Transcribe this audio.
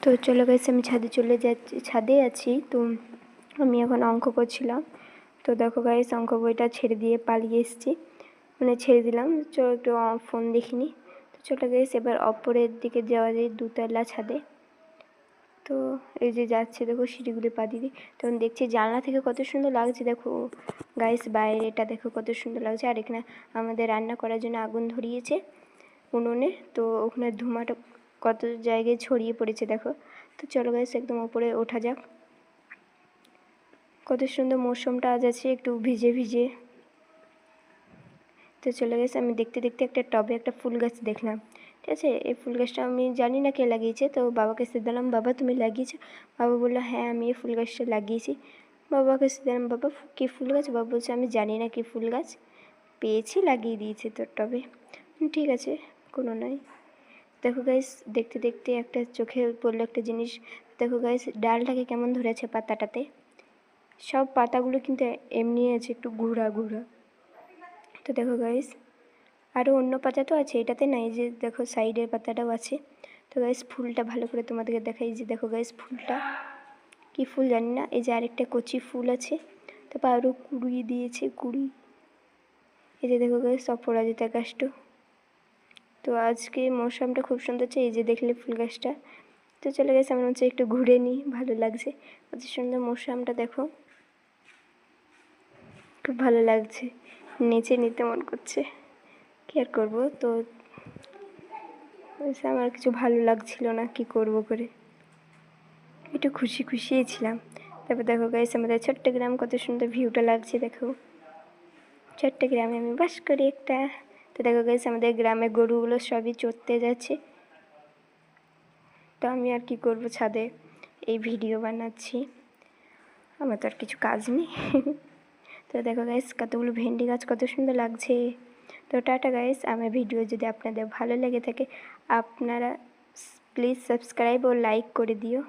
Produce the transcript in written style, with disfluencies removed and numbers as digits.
তো চলে গেছে, আমি ছাদে আছি। তো আমি এখন অঙ্ক করছিলাম। তো দেখো গাইস, অঙ্ক বইটা ছেড়ে দিয়ে পালিয়ে এসেছি, মানে ছেড়ে দিলাম। চলো একটু ফোন দেখিনি। তো চলে গেছে, এবার অপরের দিকে যাওয়া যায়, দুতলা ছাদে। তো এই যে যাচ্ছে, দেখো সিঁড়িগুলি পা দিয়ে। তখন দেখছি জানলা থেকে কত সুন্দর লাগছে। দেখো গাইস, বাইরেটা দেখো কত সুন্দর লাগছে। আর এখানে আমাদের রান্না করার জন্য আগুন ধরিয়েছে উনুনে। তো ওখানে ধোঁয়াটা কত জায়গায় ছড়িয়ে পড়েছে দেখো। তো চলো গাইস, একদম ওপরে ওঠা যাক। কত সুন্দর মৌসুমটা আজ আছে, একটু ভিজে ভিজে। তো চলে গেছে, আমি দেখতে দেখতে একটা টবে একটা ফুল গাছ দেখলাম। ঠিক আছে, এই ফুল গাছটা আমি জানি না কে লাগিয়েছে। তো বাবাকে এসে দিলাম, বাবা তুমি লাগিয়েছো? বাবা বললো হ্যাঁ আমি এই ফুল গাছটা লাগিয়েছি। বাবাকে এসে দিলাম, বাবা কী ফুল গাছ? বাবা বলছে আমি জানি না কী ফুল গাছ, পেয়েছি লাগিয়ে দিয়েছে তোর টবে। ঠিক আছে, কোনো নয়। দেখো গাইস, দেখতে দেখতে একটা চোখে পড়লো একটা জিনিস। দেখো গাইস, ডালটাকে কেমন ধরেছে পাতাটাতে। সব পাতাগুলো কিন্তু এমনি আছে, একটু ঘুরা ঘুরা। তো দেখো গাইস, আরও অন্য পাতা তো আছে, এটাতে নাই। যে দেখো সাইডের পাতাটাও আছে। তো গাইস, ফুলটা ভালো করে তোমাদেরকে দেখাই। যে দেখো গাইস, ফুলটা কী ফুল জানি না। এই যে আরেকটা কচি ফুল আছে, তারপর আরও কুড়ি দিয়েছে, কুড়ি। এই যে দেখো গাইস, অপরাজিতা গাছটা। তো আজকে মৌসুমটা খুব সুন্দর হচ্ছে, এই যে দেখলে ফুল গাছটা। তো চলে গেছে, আমার হচ্ছে একটু ঘুরে নিই, ভালো লাগছে। কত সুন্দর মৌসুমটা দেখো, খুব ভালো লাগছে, নেচে নিতে মন করছে। কী আর করবো। তো আমার কিছু ভালো লাগছিল না, কি করব করে, একটু খুশি খুশিই ছিলাম। তারপর দেখো গাইস, আমাদের ছোট্ট গ্রাম, কত সুন্দর ভিউটা লাগছে দেখো। ছোট্ট গ্রামে আমি বাস করি একটা। তো দেখো গাইস, আমাদের গ্রামে গরুগুলো সবই চড়তে যাচ্ছে। তো আমি আর কি করব, ছাদে এই ভিডিও বানাচ্ছি, আমার তো আর কিছু কাজ নেই। তো দেখো গাইস, কতগুলো ভেন্ডি গাছ, কত সুন্দর লাগছে। তো টাটা গাইস, আমার ভিডিও যদি আপনাদের ভালো লেগে থাকে, আপনারা প্লিজ সাবস্ক্রাইব ও লাইক করে দিও।